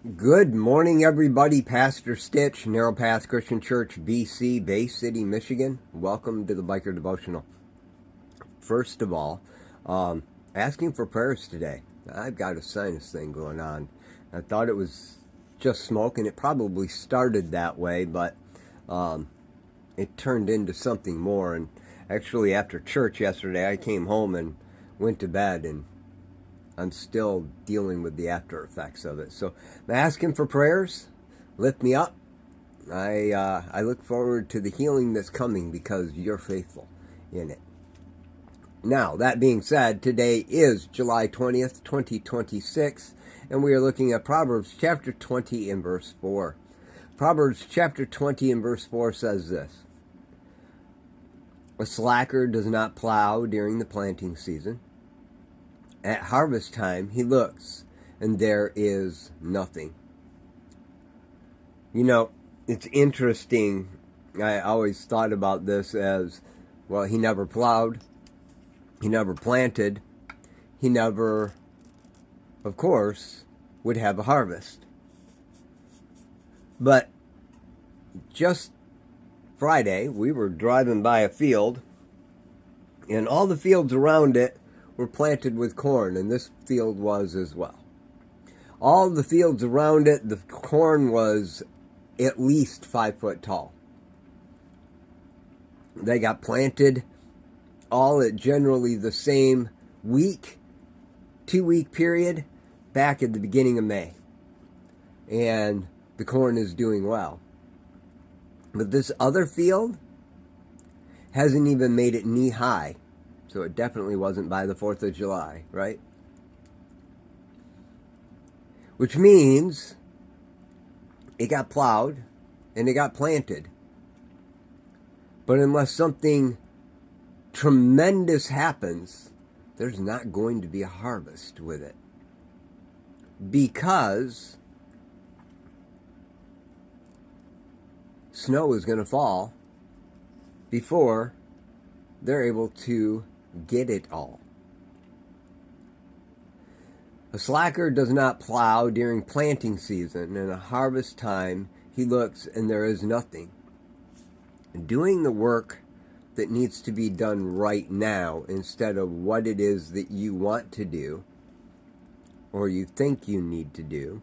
Good morning, everybody. Pastor Stitch, Narrow Path Christian Church, BC, Bay City, Michigan. Welcome to the Biker Devotional. First of all, asking for prayers today. I've got a sinus thing going on. I thought it was just smoke, and it probably started that way, but it turned into something more. And actually, after church yesterday, I came home and went to bed, and I'm still dealing with the after effects of it. So I'm asking for prayers. Lift me up. I look forward to the healing that's coming because you're faithful in it. Now, that being said, today is July 20th, 2026, and we are looking at Proverbs chapter 20 and verse 4. Proverbs chapter 20 and verse 4 says this: "A slacker does not plow during the planting season. At harvest time, he looks, and there is nothing." You know, it's interesting. I always thought about this as, well, he never plowed. He never planted. He never, of course, would have a harvest. But just Friday, we were driving by a field, and all the fields around it were planted with corn, and this field was as well. All the fields around it, the corn was at least 5 foot tall. They got planted all at generally the same week, 2-week period, back at the beginning of May. And the corn is doing well. But this other field hasn't even made it knee high. So it definitely wasn't by the 4th of July, right? Which means it got plowed and it got planted. But unless something tremendous happens, there's not going to be a harvest with it. Because snow is going to fall before they're able to get it all. A slacker does not plow during planting season, and at harvest time he looks and there is nothing. Doing the work that needs to be done right now instead of what it is that you want to do or you think you need to do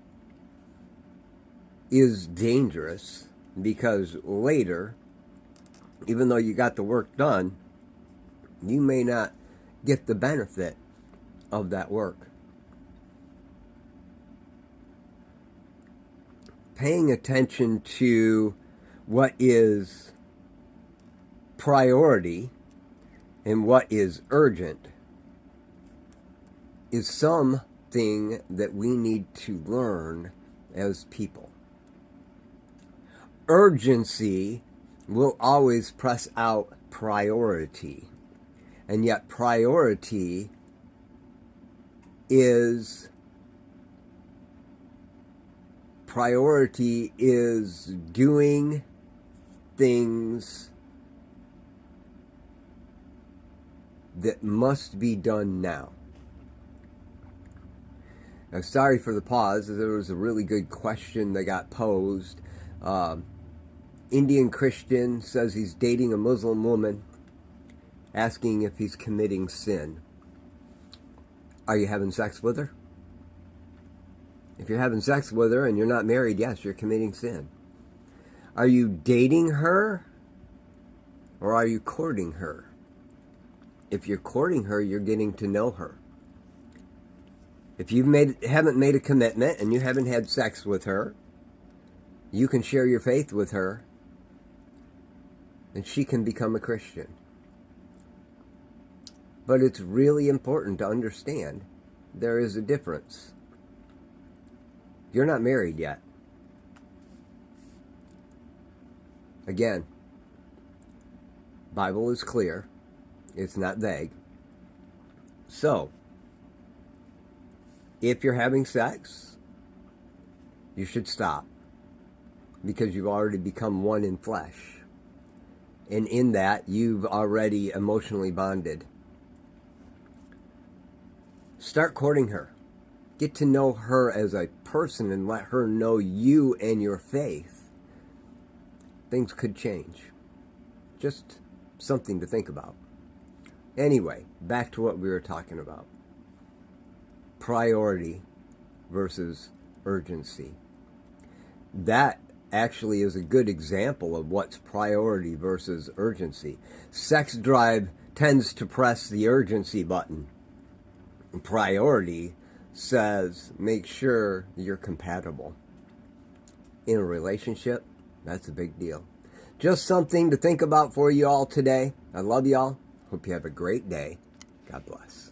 is dangerous, because later, even though you got the work done, you may not get the benefit of that work. Paying attention to what is priority and what is urgent is something that we need to learn as people. Urgency will always press out priority. And yet priority is doing things that must be done now. Now, sorry for the pause. There was a really good question that got posed. Indian Christian says he's dating a Muslim woman, asking if he's committing sin. Are you having sex with her? If you're having sex with her and you're not married, yes, you're committing sin. Are you dating her or are you courting her? If you're courting her, you're getting to know her. If you haven't made a commitment and you haven't had sex with her, you can share your faith with her and she can become a Christian. But it's really important to understand there is a difference. You're not married yet. Again, Bible is clear. It's not vague. So, if you're having sex, you should stop, because you've already become one in flesh. And in that, you've already emotionally bonded. Start courting her. Get to know her as a person and let her know you and your faith, things could change. Just something to think about. Anyway, back to what we were talking about. Priority versus urgency. That actually is a good example of what's priority versus urgency. Sex drive tends to press the urgency button. Priority says make sure you're compatible. In a relationship, that's a big deal. Just something to think about for you all today. I love y'all. Hope you have a great day. God bless.